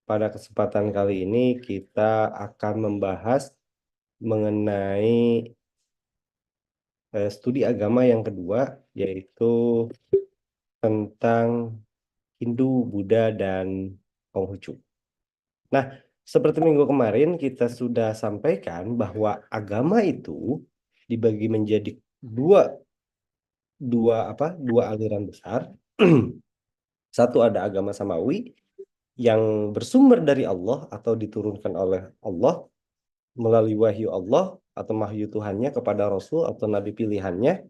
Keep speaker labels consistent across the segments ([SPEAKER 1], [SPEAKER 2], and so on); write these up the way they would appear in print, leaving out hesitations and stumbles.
[SPEAKER 1] pada kesempatan kali ini kita akan membahas mengenai studi agama yang kedua, yaitu tentang Hindu, Buddha, dan Konghucu. Nah, seperti minggu kemarin kita sudah sampaikan bahwa agama itu dibagi menjadi dua dua aliran besar. Satu ada agama Samawi yang bersumber dari Allah atau diturunkan oleh Allah melalui wahyu Allah atau wahyu Tuhannya kepada Rasul atau Nabi pilihannya,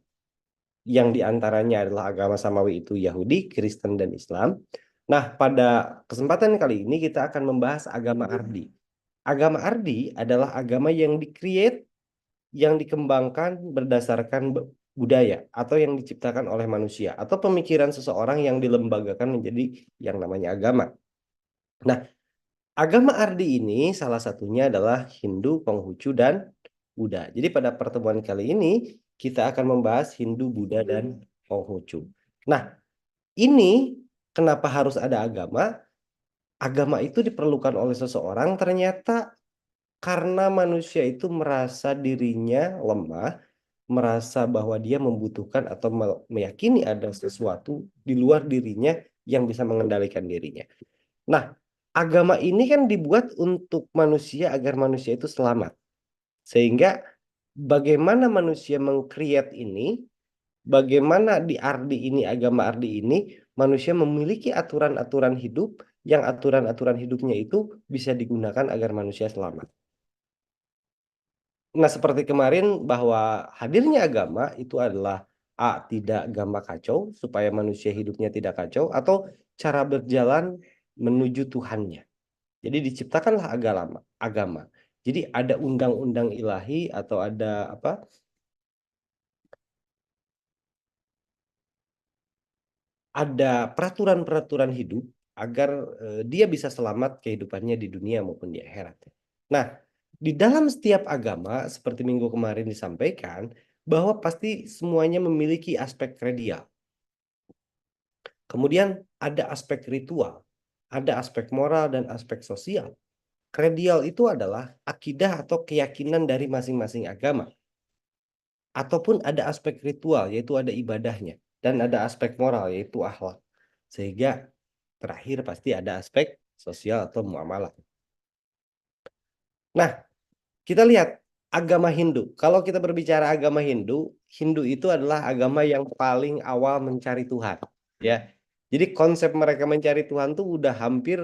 [SPEAKER 1] yang diantaranya adalah agama Samawi itu Yahudi, Kristen, dan Islam. Nah, pada kesempatan kali ini kita akan membahas agama Ardi. Agama Ardi adalah agama yang di-create, yang dikembangkan berdasarkan budaya atau yang diciptakan oleh manusia atau pemikiran seseorang yang dilembagakan menjadi yang namanya agama. Nah, agama Ardi ini salah satunya adalah Hindu, Konghucu, dan Buddha. Jadi pada pertemuan kali ini kita akan membahas Hindu, Buddha, dan Konghucu. Nah, ini kenapa harus ada agama? Agama itu diperlukan oleh seseorang ternyata karena manusia itu merasa dirinya lemah, merasa bahwa dia membutuhkan atau meyakini ada sesuatu di luar dirinya yang bisa mengendalikan dirinya. Nah, agama ini kan dibuat untuk manusia agar manusia itu selamat. Sehingga bagaimana manusia meng-create ini, bagaimana di Ardi ini, agama Ardi ini, manusia memiliki aturan-aturan hidup yang aturan-aturan hidupnya itu bisa digunakan agar manusia selamat. Nah, seperti kemarin bahwa hadirnya agama itu adalah tidak gambar kacau supaya manusia hidupnya tidak kacau atau cara berjalan menuju Tuhannya. Jadi diciptakanlah agama. Jadi ada undang-undang ilahi atau ada apa? Ada peraturan-peraturan hidup agar dia bisa selamat kehidupannya di dunia maupun di akhirat. Nah, di dalam setiap agama seperti minggu kemarin disampaikan bahwa pasti semuanya memiliki aspek kredial. Kemudian ada aspek ritual, ada aspek moral dan aspek sosial. Kredial itu adalah akidah atau keyakinan dari masing-masing agama. Ataupun ada aspek ritual, yaitu ada ibadahnya. Dan ada aspek moral, yaitu akhlak. Sehingga terakhir pasti ada aspek sosial atau muamalah. Nah, kita lihat agama Hindu. Kalau kita berbicara agama Hindu, Hindu itu adalah agama yang paling awal mencari Tuhan. Ya, jadi konsep mereka mencari Tuhan tuh udah hampir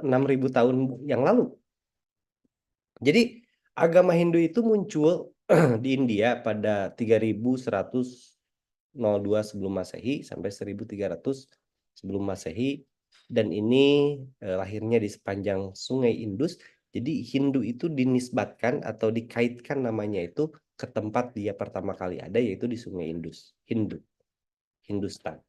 [SPEAKER 1] 6.000 tahun yang lalu. Jadi agama Hindu itu muncul di India pada 3102 sebelum Masehi sampai 1300 sebelum Masehi, dan ini lahirnya di sepanjang Sungai Indus. Jadi Hindu itu dinisbatkan atau dikaitkan namanya itu ke tempat dia pertama kali ada, yaitu di Sungai Indus, Hindustan.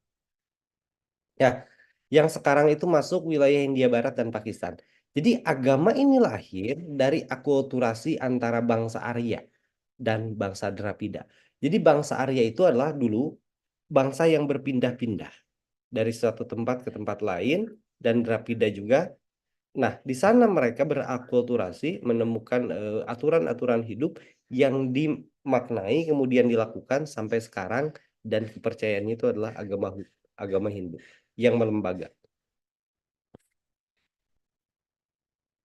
[SPEAKER 1] Ya, yang sekarang itu masuk wilayah Hindia Barat dan Pakistan. Jadi agama ini lahir dari akulturasi antara bangsa Arya dan bangsa Drapida. Jadi bangsa Arya itu adalah dulu bangsa yang berpindah-pindah dari suatu tempat ke tempat lain, dan Drapida juga. Nah, di sana mereka berakulturasi, menemukan aturan-aturan hidup yang dimaknai kemudian dilakukan sampai sekarang, dan kepercayaannya itu adalah agama Hindu yang melembaga.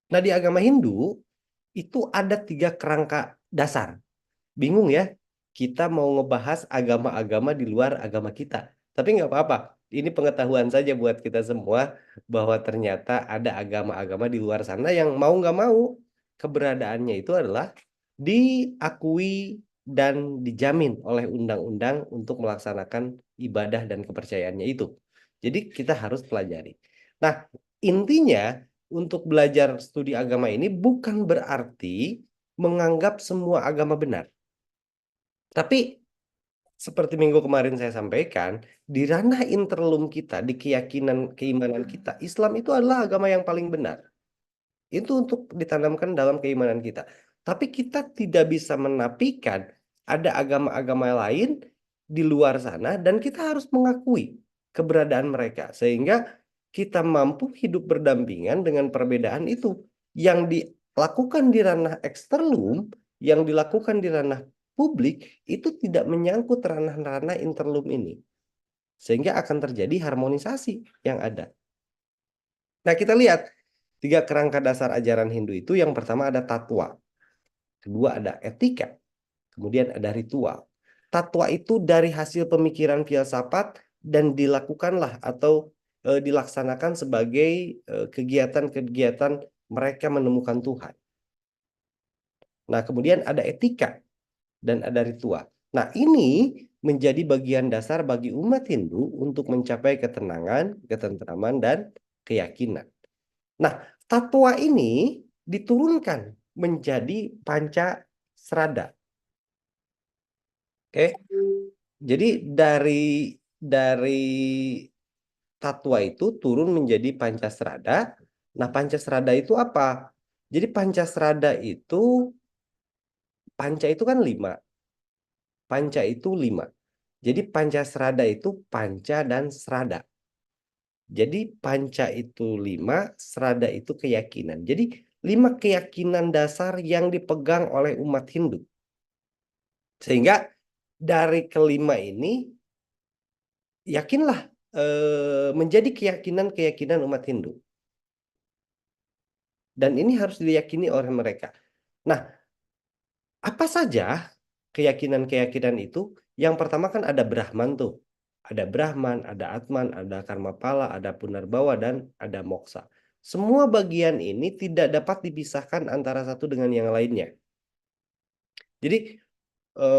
[SPEAKER 1] Nah, di agama Hindu itu ada 3 kerangka dasar. Bingung ya? Kita mau ngebahas agama-agama di luar agama kita. Tapi nggak apa-apa. Ini pengetahuan saja buat kita semua bahwa ternyata ada agama-agama di luar sana yang mau nggak mau keberadaannya itu adalah diakui dan dijamin oleh undang-undang untuk melaksanakan ibadah dan kepercayaannya itu. Jadi kita harus pelajari. Nah, intinya untuk belajar studi agama ini bukan berarti menganggap semua agama benar. Tapi seperti minggu kemarin saya sampaikan, di ranah interlum kita, di keyakinan keimanan kita, Islam itu adalah agama yang paling benar. Itu untuk ditanamkan dalam keimanan kita. Tapi kita tidak bisa menafikan ada agama-agama lain di luar sana dan kita harus mengakui keberadaan mereka. Sehingga kita mampu hidup berdampingan dengan perbedaan itu. Yang dilakukan di ranah eksterlum, yang dilakukan di ranah publik, itu tidak menyangkut ranah-ranah interlum ini. Sehingga akan terjadi harmonisasi yang ada. Nah, kita lihat 3 kerangka dasar ajaran Hindu itu. Yang pertama ada tatwa, kedua ada etika, kemudian ada ritual. Tatwa itu dari hasil pemikiran filsafat dan dilakukanlah atau dilaksanakan sebagai kegiatan-kegiatan mereka menemukan Tuhan. Nah, kemudian ada etika dan ada ritual. Nah, ini menjadi bagian dasar bagi umat Hindu untuk mencapai ketenangan, ketentraman, dan keyakinan. Nah, tatwa ini diturunkan menjadi panca srada. Oke. Jadi dari tatwa itu turun menjadi pancasrada. Nah, pancasrada itu apa? Jadi pancasrada itu, panca itu kan 5. Panca itu 5. Jadi pancasrada itu panca dan srada. Jadi panca itu 5, srada itu keyakinan. Jadi 5 keyakinan dasar yang dipegang oleh umat Hindu. Sehingga dari kelima ini, yakinlah menjadi keyakinan-keyakinan umat Hindu. Dan ini harus diyakini oleh mereka. Nah, apa saja keyakinan-keyakinan itu? Yang pertama kan ada Brahman tuh. Ada Brahman, ada Atman, ada Karmapala, ada Punarbawa, dan ada Moksa. Semua bagian ini tidak dapat dipisahkan antara satu dengan yang lainnya. Jadi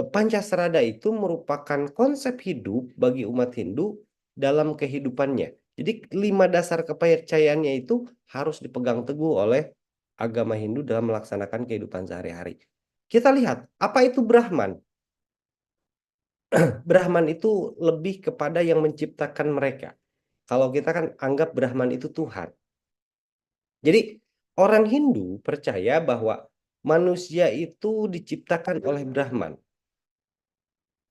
[SPEAKER 1] Pancasrada itu merupakan konsep hidup bagi umat Hindu dalam kehidupannya. Jadi 5 dasar kepercayaannya itu harus dipegang teguh oleh agama Hindu dalam melaksanakan kehidupan sehari-hari. Kita lihat, apa itu Brahman? Brahman itu lebih kepada yang menciptakan mereka. Kalau kita kan anggap Brahman itu Tuhan. Jadi orang Hindu percaya bahwa manusia itu diciptakan oleh Brahman.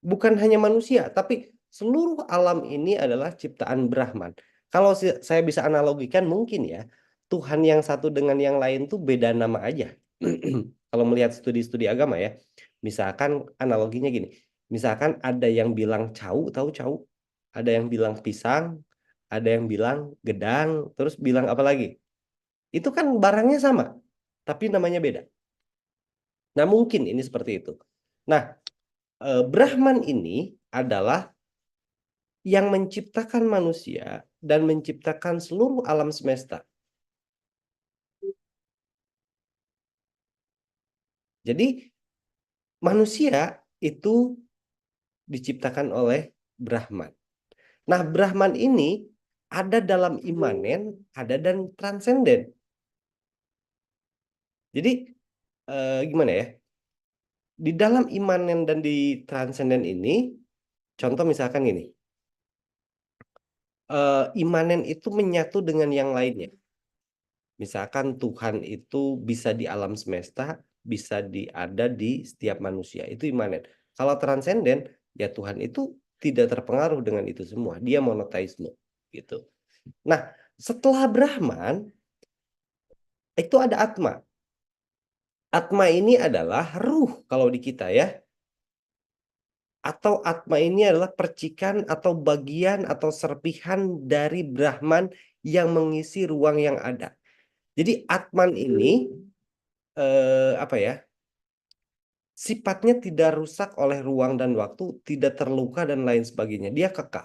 [SPEAKER 1] Bukan hanya manusia, tapi seluruh alam ini adalah ciptaan Brahman. Kalau saya bisa analogikan mungkin ya, Tuhan yang satu dengan yang lain tuh beda nama aja. Kalau melihat studi-studi agama ya, misalkan analoginya gini, misalkan ada yang bilang cau, tahu cau? Ada yang bilang pisang, ada yang bilang gedang, terus bilang apa lagi? Itu kan barangnya sama, tapi namanya beda. Nah, mungkin ini seperti itu. Nah, Brahman ini adalah yang menciptakan manusia dan menciptakan seluruh alam semesta. Jadi manusia itu diciptakan oleh Brahman. Nah, Brahman ini ada dalam imanen, ada dan transenden. Jadi gimana ya? Di dalam imanen dan di transenden ini, contoh misalkan gini, imanen itu menyatu dengan yang lainnya. Misalkan Tuhan itu bisa di alam semesta, bisa ada di setiap manusia. Itu imanen. Kalau transenden, ya Tuhan itu tidak terpengaruh dengan itu semua. Dia monoteisme gitu. Nah, setelah Brahman itu ada Atma. Atma ini adalah ruh kalau di kita ya. Atau Atma ini adalah percikan atau bagian atau serpihan dari Brahman yang mengisi ruang yang ada. Jadi Atman ini apa ya? Sifatnya tidak rusak oleh ruang dan waktu, tidak terluka dan lain sebagainya. Dia kekal.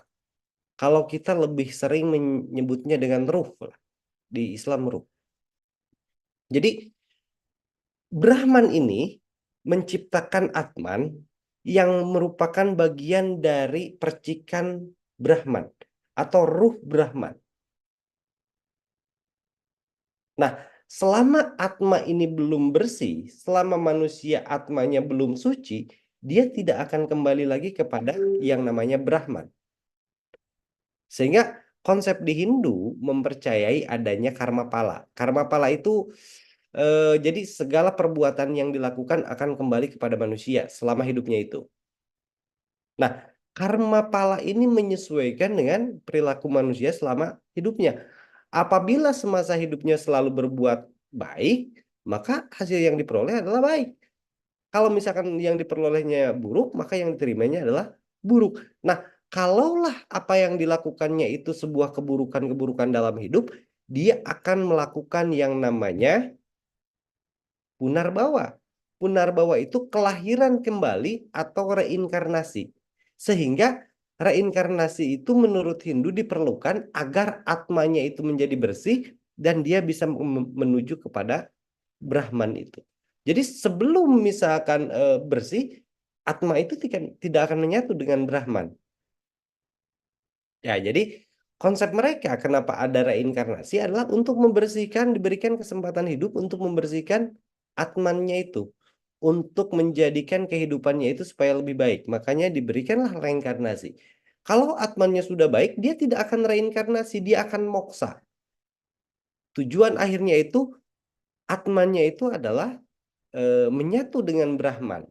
[SPEAKER 1] Kalau kita lebih sering menyebutnya dengan ruh lah. Di Islam ruh. Jadi Brahman ini menciptakan Atman yang merupakan bagian dari percikan Brahman atau ruh Brahman. Nah, selama Atma ini belum bersih, selama manusia Atmanya belum suci, dia tidak akan kembali lagi kepada yang namanya Brahman. Sehingga konsep di Hindu mempercayai adanya karma pala. Karma pala itu jadi segala perbuatan yang dilakukan akan kembali kepada manusia selama hidupnya itu. Nah, karma pala ini menyesuaikan dengan perilaku manusia selama hidupnya. Apabila semasa hidupnya selalu berbuat baik, maka hasil yang diperoleh adalah baik. Kalau misalkan yang diperolehnya buruk, maka yang diterimanya adalah buruk. Nah, kalaulah apa yang dilakukannya itu sebuah keburukan-keburukan dalam hidup, dia akan melakukan yang namanya punarbawa. Punarbawa itu kelahiran kembali atau reinkarnasi. Sehingga reinkarnasi itu menurut Hindu diperlukan agar atmanya itu menjadi bersih dan dia bisa menuju kepada Brahman itu. Jadi sebelum misalkan bersih, atma itu tidak akan menyatu dengan Brahman. Ya, jadi konsep mereka kenapa ada reinkarnasi adalah untuk membersihkan, diberikan kesempatan hidup untuk membersihkan atmannya itu, untuk menjadikan kehidupannya itu supaya lebih baik. Makanya diberikanlah reinkarnasi. Kalau atmannya sudah baik, dia tidak akan reinkarnasi, dia akan moksa. Tujuan akhirnya itu atmannya itu adalah menyatu dengan Brahman.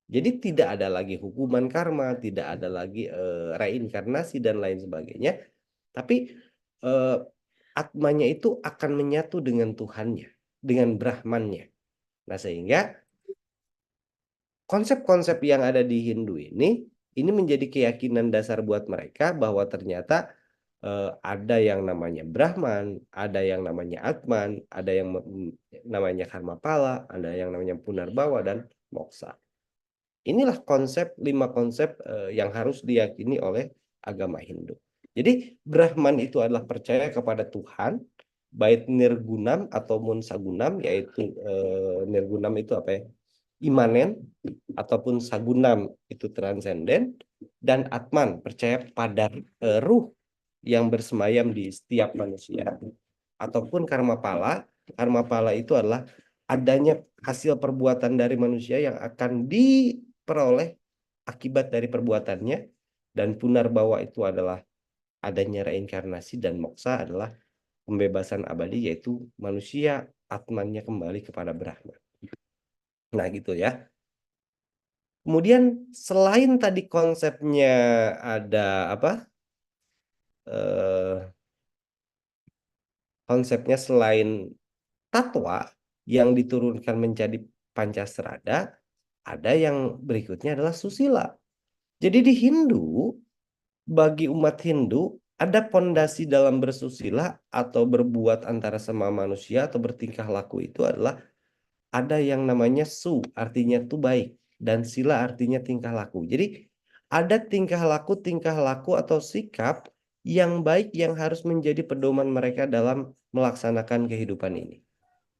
[SPEAKER 1] Jadi tidak ada lagi hukuman karma, tidak ada lagi reinkarnasi dan lain sebagainya. Tapi eh, atmanya itu akan menyatu dengan Tuhannya, dengan Brahmannya. Nah, sehingga konsep-konsep yang ada di Hindu ini menjadi keyakinan dasar buat mereka bahwa ternyata ada yang namanya Brahman, ada yang namanya Atman, ada yang namanya karma pala, ada yang namanya punarbawa dan moksa. Inilah lima konsep yang harus diyakini oleh agama Hindu. Jadi Brahman itu adalah percaya kepada Tuhan, baik Nirgunam ataupun Sagunam, yaitu Nirgunam itu apa ya? Imanen, ataupun Sagunam itu transenden, dan Atman percaya pada ruh yang bersemayam di setiap manusia, ataupun karma pala. Karma pala itu adalah adanya hasil perbuatan dari manusia yang akan diperoleh akibat dari perbuatannya, dan punarbawa itu adalah adanya reinkarnasi, dan moksa adalah pembebasan abadi, yaitu manusia atmannya kembali kepada Brahma. Nah, gitu ya. Kemudian selain tadi konsepnya ada apa? Eh, konsepnya selain tatwa yang diturunkan menjadi Pancasrada, ada yang berikutnya adalah susila. Jadi di Hindu, bagi umat Hindu, ada pondasi dalam bersusila atau berbuat antara sama manusia atau bertingkah laku itu adalah ada yang namanya su, artinya tuh baik, dan sila artinya tingkah laku. Jadi ada tingkah laku atau sikap yang baik yang harus menjadi pedoman mereka dalam melaksanakan kehidupan ini.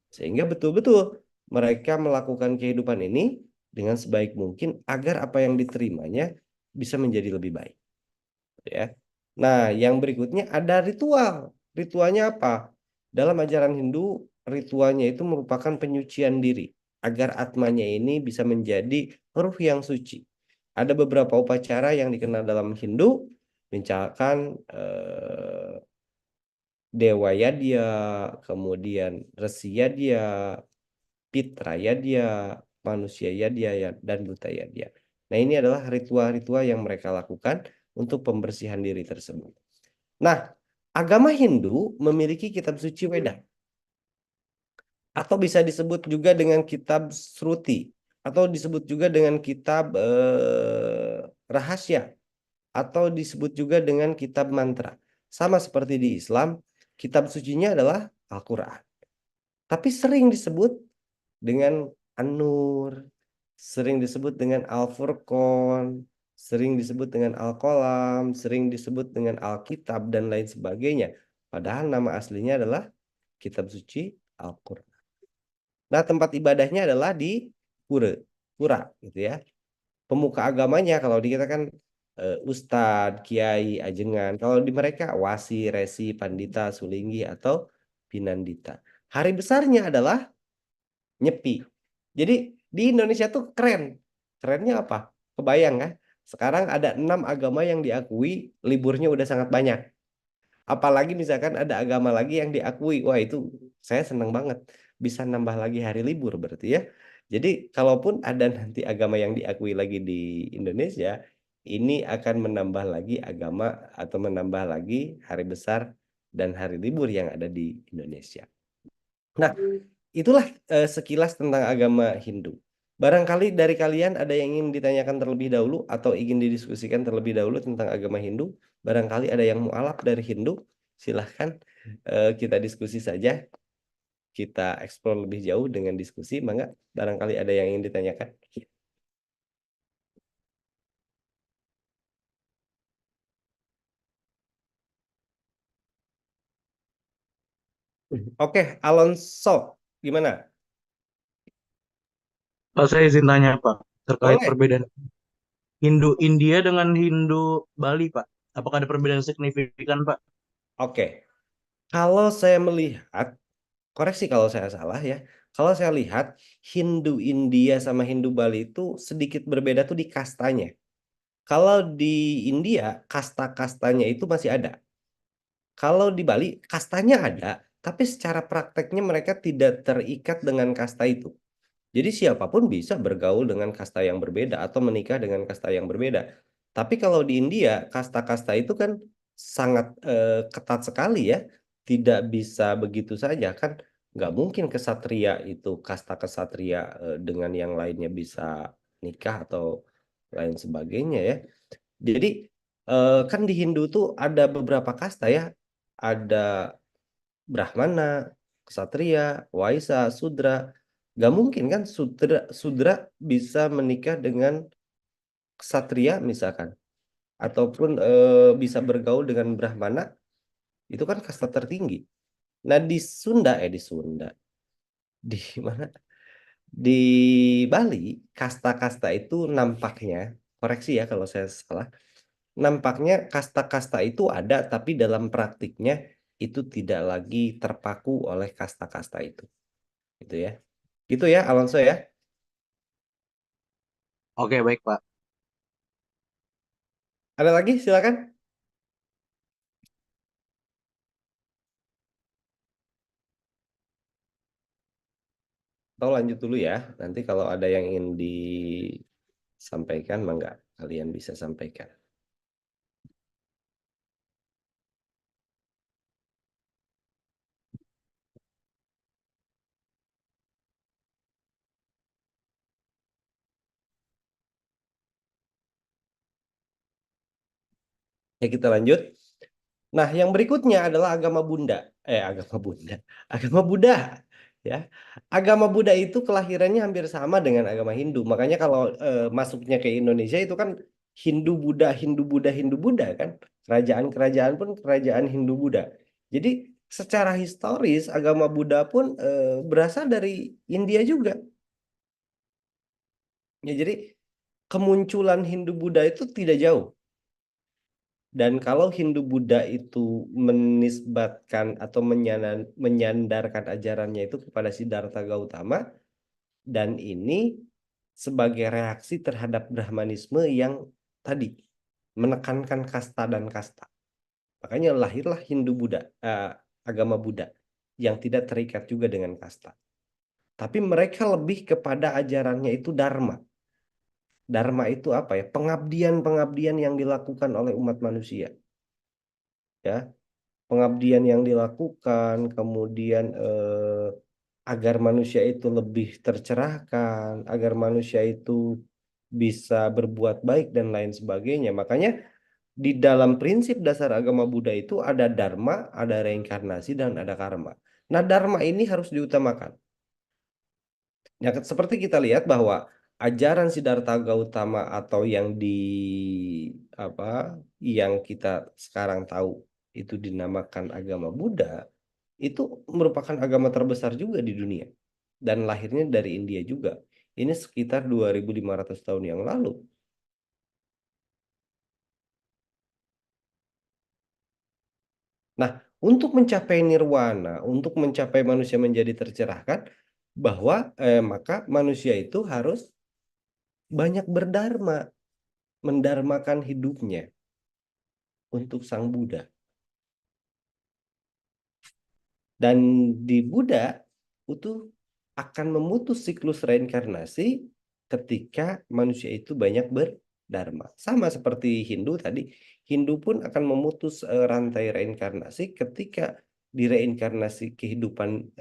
[SPEAKER 1] Sehingga betul-betul mereka melakukan kehidupan ini dengan sebaik mungkin agar apa yang diterimanya bisa menjadi lebih baik. Ya. Nah, yang berikutnya ada ritual. Ritualnya apa? Dalam ajaran Hindu, ritualnya itu merupakan penyucian diri agar atmanya ini bisa menjadi ruh yang suci. Ada beberapa upacara yang dikenal dalam Hindu, misalkan Dewa Yadya, kemudian Resi Yadya, Pitra Yadya, Manusia Yadya, dan Buta Yadya. Nah, ini adalah ritual-ritual yang mereka lakukan untuk pembersihan diri tersebut. Nah, agama Hindu memiliki kitab suci Weda, atau bisa disebut juga dengan kitab Sruti, atau disebut juga dengan kitab rahasia, atau disebut juga dengan kitab mantra. Sama seperti di Islam, kitab sucinya adalah Al-Quran. Tapi sering disebut dengan An-Nur, sering disebut dengan Al-Furqan, sering disebut dengan Al-Qalam, sering disebut dengan Alkitab, dan lain sebagainya. Padahal nama aslinya adalah kitab suci Al-Quran. Nah, tempat ibadahnya adalah di pura, pura gitu ya. Pemuka agamanya kalau di kita kan ustadz, kiai, ajengan. Kalau di mereka wasi, resi, pandita, sulinggi, atau pinandita. Hari besarnya adalah Nyepi. Jadi di Indonesia tuh keren. Kerennya apa? Kebayang kan? Sekarang ada 6 agama yang diakui, liburnya udah sangat banyak. Apalagi misalkan ada agama lagi yang diakui. Wah, itu saya senang banget. Bisa nambah lagi hari libur berarti ya. Jadi kalaupun ada nanti agama yang diakui lagi di Indonesia, ini akan menambah lagi agama atau menambah lagi hari besar dan hari libur yang ada di Indonesia. Nah, itulah sekilas tentang agama Hindu. Barangkali dari kalian ada yang ingin ditanyakan terlebih dahulu atau ingin didiskusikan terlebih dahulu tentang agama Hindu. Barangkali ada yang mualaf dari Hindu, silahkan kita diskusi saja. Kita eksplor lebih jauh dengan diskusi. Mangga, barangkali ada yang ingin ditanyakan. Oke, Alonso, gimana?
[SPEAKER 2] Pak, saya izin tanya Pak, terkait
[SPEAKER 1] Boleh.
[SPEAKER 2] perbedaan Hindu India dengan Hindu Bali Pak. Apakah ada perbedaan signifikan Pak?
[SPEAKER 1] Oke, kalau saya melihat, koreksi kalau saya salah ya. Kalau saya lihat Hindu India sama Hindu Bali itu sedikit berbeda tuh di kastanya. Kalau di India kasta-kastanya itu masih ada. Kalau di Bali kastanya ada, tapi secara prakteknya mereka tidak terikat dengan kasta itu. Jadi siapapun bisa bergaul dengan kasta yang berbeda atau menikah dengan kasta yang berbeda. Tapi kalau di India, kasta-kasta itu kan sangat ketat sekali ya. Tidak bisa begitu saja kan. Nggak mungkin kesatria itu, kasta kesatria dengan yang lainnya bisa nikah atau lain sebagainya ya. Jadi kan di Hindu tuh ada beberapa kasta ya. Ada Brahmana, Ksatria, Waisa, Sudra. Gak mungkin kan Sudra bisa menikah dengan Ksatria misalkan. Ataupun bisa bergaul dengan Brahmana. Itu kan kasta tertinggi. Nah di Sunda. Di mana? Di Bali, kasta-kasta itu nampaknya, koreksi ya kalau saya salah, nampaknya kasta-kasta itu ada, tapi dalam praktiknya itu tidak lagi terpaku oleh kasta-kasta itu. Gitu ya. Gitu ya, Alonso ya.
[SPEAKER 2] Oke, baik Pak.
[SPEAKER 1] Ada lagi? Silakan. Atau lanjut dulu ya. Nanti kalau ada yang ingin disampaikan, mangga kalian bisa sampaikan. Ya, kita lanjut. Nah, yang berikutnya adalah agama Bunda. Agama Bunda. Agama Buddha. Ya. Agama Buddha itu kelahirannya hampir sama dengan agama Hindu. Makanya kalau masuknya ke Indonesia itu kan Hindu Buddha, Hindu Buddha, Hindu Buddha kan. Kerajaan-kerajaan pun kerajaan Hindu Buddha. Jadi secara historis agama Buddha pun berasal dari India juga. Ya, jadi kemunculan Hindu Buddha itu tidak jauh. Dan kalau Hindu Buddha itu menisbatkan atau menyandarkan ajarannya itu kepada Siddhartha Gautama, dan ini sebagai reaksi terhadap Brahmanisme yang tadi menekankan kasta dan kasta. Makanya lahirlah Hindu Buddha, agama Buddha yang tidak terikat juga dengan kasta. Tapi mereka lebih kepada ajarannya itu Dharma. Dharma itu apa ya? Pengabdian-pengabdian yang dilakukan oleh umat manusia. Ya, pengabdian yang dilakukan, kemudian agar manusia itu lebih tercerahkan, agar manusia itu bisa berbuat baik dan lain sebagainya. Makanya di dalam prinsip dasar agama Buddha itu ada dharma, ada reinkarnasi, dan ada karma. Nah, dharma ini harus diutamakan. Ya, seperti kita lihat bahwa ajaran Siddhartha Gautama atau apa yang kita sekarang tahu itu dinamakan agama Buddha itu merupakan agama terbesar juga di dunia dan lahirnya dari India juga. Ini sekitar 2500 tahun yang lalu. Nah, untuk mencapai nirwana, untuk mencapai manusia menjadi tercerahkan, bahwa maka manusia itu harus banyak berdharma, mendarmakan hidupnya untuk Sang Buddha. Dan di Buddha itu akan memutus siklus reinkarnasi ketika manusia itu banyak dharma. Sama seperti Hindu tadi, Hindu pun akan memutus rantai reinkarnasi ketika di reinkarnasi kehidupan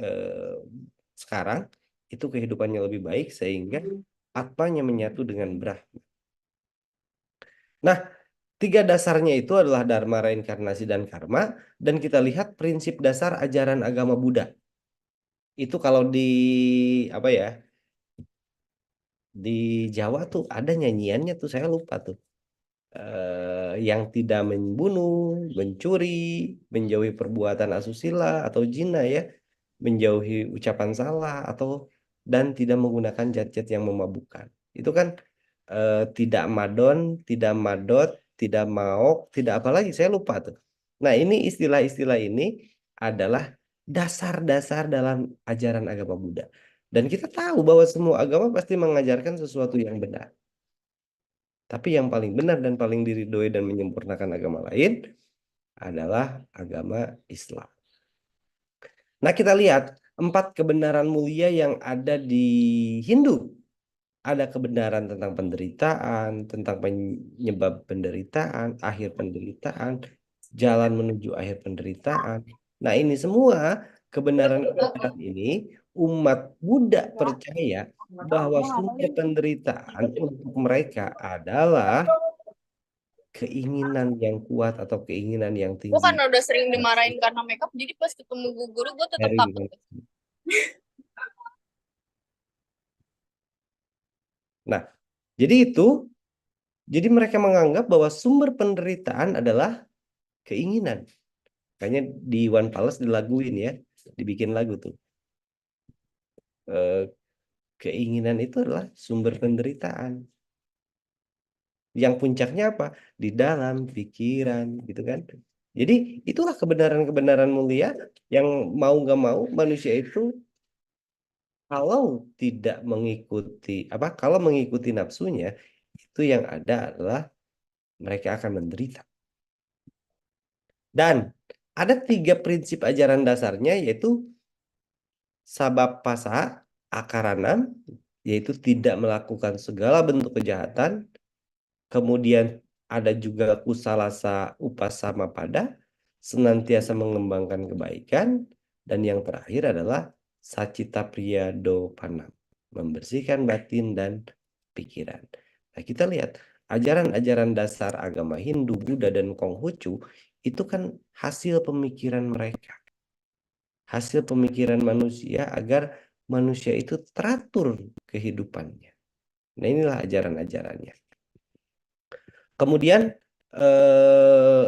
[SPEAKER 1] sekarang itu kehidupannya lebih baik sehingga atmanya menyatu dengan Brahma. Nah, tiga dasarnya itu adalah dharma, reinkarnasi, dan karma. Dan kita lihat prinsip dasar ajaran agama Buddha. Itu kalau di apa ya? Di Jawa tuh ada nyanyiannya tuh saya lupa tuh. Yang tidak membunuh, mencuri, menjauhi perbuatan asusila atau zina ya, menjauhi ucapan salah atau dan tidak menggunakan zat-zat yang memabukkan. Itu kan tidak madon, tidak madot, tidak maok, tidak apa lagi saya lupa tuh. Nah, ini istilah-istilah ini adalah dasar-dasar dalam ajaran agama Buddha. Dan kita tahu bahwa semua agama pasti mengajarkan sesuatu yang benar. Tapi yang paling benar dan paling diridhoi dan menyempurnakan agama lain adalah agama Islam. Nah, kita lihat 4 kebenaran mulia yang ada di Hindu. Ada kebenaran tentang penderitaan, tentang penyebab penderitaan, akhir penderitaan, jalan menuju akhir penderitaan. Nah, ini semua kebenaran-kebenaran ini umat Buddha percaya bahwa sumber penderitaan untuk mereka adalah keinginan yang kuat atau keinginan yang
[SPEAKER 3] Gue
[SPEAKER 1] tinggi
[SPEAKER 3] kan udah sering dimarahin karena makeup, jadi pas ketemu guru gue tetap
[SPEAKER 1] dari
[SPEAKER 3] takut.
[SPEAKER 1] Nah, jadi mereka menganggap bahwa sumber penderitaan adalah keinginan. Kayaknya di One Palace dilaguin ya, dibikin lagu tuh. Keinginan itu adalah sumber penderitaan. Yang puncaknya apa? Di dalam pikiran, gitu kan? Jadi itulah kebenaran-kebenaran mulia yang mau nggak mau manusia itu kalau tidak mengikuti kalau mengikuti nafsunya, itu yang ada adalah mereka akan menderita. Dan ada 3 prinsip ajaran dasarnya, yaitu sabab pasa akaranam, yaitu tidak melakukan segala bentuk kejahatan. Kemudian ada juga kusalasa upasama pada, senantiasa mengembangkan kebaikan. Dan yang terakhir adalah sacita priya dopanam, membersihkan batin dan pikiran. Nah, kita lihat ajaran-ajaran dasar agama Hindu, Buddha, dan Konghucu itu kan hasil pemikiran mereka. Hasil pemikiran manusia agar manusia itu teratur kehidupannya. Nah, inilah ajaran-ajarannya. Kemudian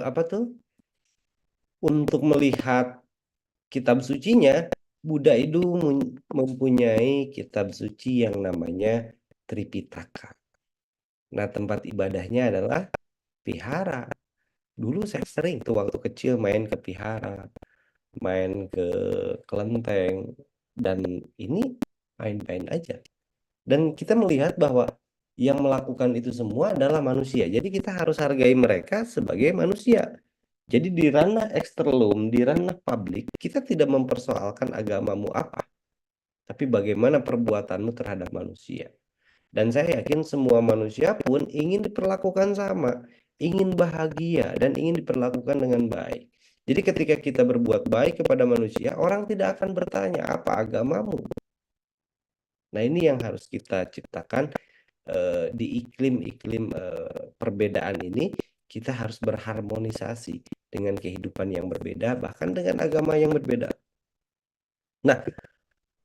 [SPEAKER 1] apa tuh? Untuk melihat kitab sucinya, Buddha itu mempunyai kitab suci yang namanya Tripitaka. Nah, tempat ibadahnya adalah vihara. Dulu saya sering tuh waktu kecil main ke vihara, main ke kelenteng, dan ini main-main aja. Dan kita melihat bahwa yang melakukan itu semua adalah manusia. Jadi kita harus hargai mereka sebagai manusia. Jadi di ranah eksterlum, di ranah publik, kita tidak mempersoalkan agamamu apa, tapi bagaimana perbuatanmu terhadap manusia. Dan saya yakin semua manusia pun ingin diperlakukan sama, ingin bahagia, dan ingin diperlakukan dengan baik. Jadi ketika kita berbuat baik kepada manusia, orang tidak akan bertanya apa agamamu. Nah, ini yang harus kita ciptakan di iklim-iklim perbedaan ini. Kita harus berharmonisasi dengan kehidupan yang berbeda, bahkan dengan agama yang berbeda. Nah,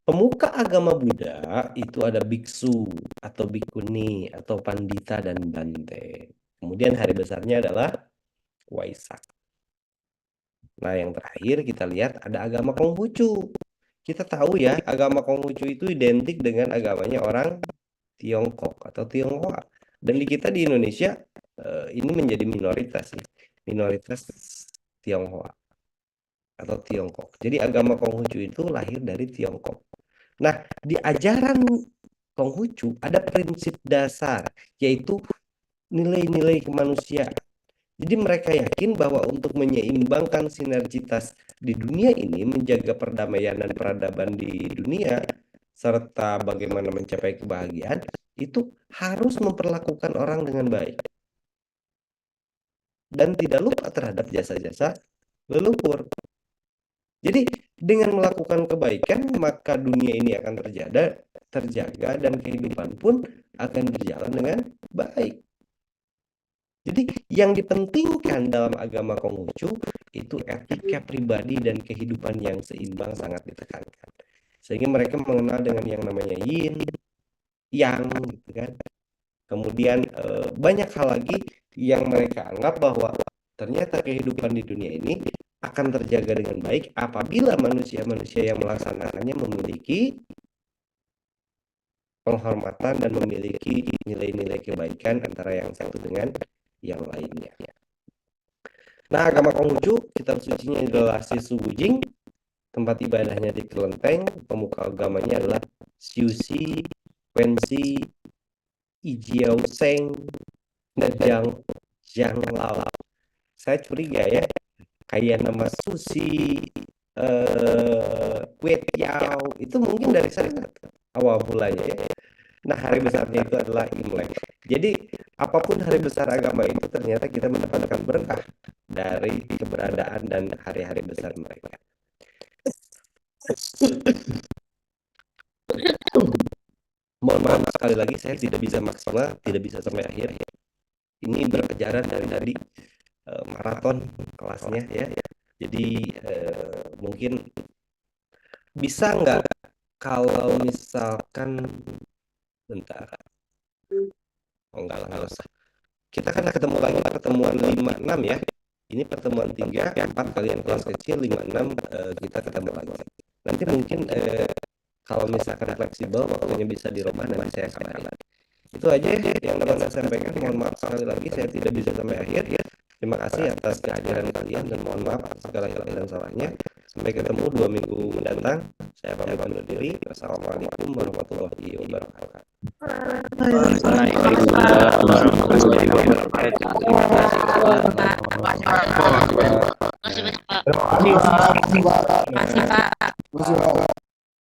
[SPEAKER 1] pemuka agama Buddha itu ada biksu atau bikuni atau pandita dan bante. Kemudian hari besarnya adalah Waisak. Nah, yang terakhir kita lihat ada agama Konghucu. Kita tahu ya, agama Konghucu itu identik dengan agamanya orang Tiongkok atau Tionghoa. Dan di kita di Indonesia ini menjadi minoritas ya. Minoritas Tionghoa atau Tiongkok. Jadi agama Konghucu itu lahir dari Tiongkok. Nah, di ajaran Konghucu ada prinsip dasar, yaitu nilai-nilai kemanusiaan. Jadi mereka yakin bahwa untuk menyeimbangkan sinergitas di dunia ini, menjaga perdamaian dan peradaban di dunia, serta bagaimana mencapai kebahagiaan, itu harus memperlakukan orang dengan baik dan tidak lupa terhadap jasa-jasa leluhur. Jadi dengan melakukan kebaikan maka dunia ini akan terjaga dan kehidupan pun akan berjalan dengan baik. Jadi yang dipentingkan dalam agama Konghucu itu etika pribadi dan kehidupan yang seimbang sangat ditekankan. Sehingga mereka mengenal dengan yang namanya yin, yang, gitu kan. Kemudian banyak hal lagi yang mereka anggap bahwa ternyata kehidupan di dunia ini akan terjaga dengan baik apabila manusia-manusia yang melaksanakannya memiliki penghormatan dan memiliki nilai-nilai kebaikan antara yang satu dengan yang lainnya. Nah, agama Konghucu, kitab sucinya adalah Sisu Wujing, tempat ibadahnya di Kelenteng, pemuka agamanya adalah Siusi, Wensi, Ijiao Seng, dan Zhang Lao. Saya curiga ya, kayak nama Susi, Kue Tiao, itu mungkin dari sana awal mulanya ya. Nah, hari besarnya itu adalah Imlek. Jadi, apapun hari besar agama itu ternyata kita mendapatkan berkah dari keberadaan dan hari-hari besar mereka. Mohon maaf sekali lagi saya tidak bisa maksimal, tidak bisa sampai akhir. Ini berkejaran dari tadi maraton kelasnya ya. Jadi mungkin bisa nggak kalau misalkan bentar. Oh enggak lah, nggak usah. Kita kan ketemu lagi pertemuan 5-6 ya. Ini pertemuan 3, 4 kalian kelas kecil, 5-6 kita ketemu lagi. Nanti mungkin kalau misalkan fleksibel waktunya bisa dirubah nanti saya kabarin. Itu aja yang dapat saya sampaikan. Mohon maaf sekali lagi saya tidak bisa sampai akhir ya. Terima kasih atas kehadiran kalian dan mohon maaf atas segala kesalahan salahnya. Sampai ketemu 2 minggu mendatang. Saya pamit undur diri. Wassalamualaikum warahmatullahi wabarakatuh.
[SPEAKER 4] Waalaikumsalam warahmatullahi wabarakatuh. Terima kasih Bapak.
[SPEAKER 3] Makasih banyak, Pak.
[SPEAKER 2] Terima kasih, Pak.
[SPEAKER 3] Makasih, Pak.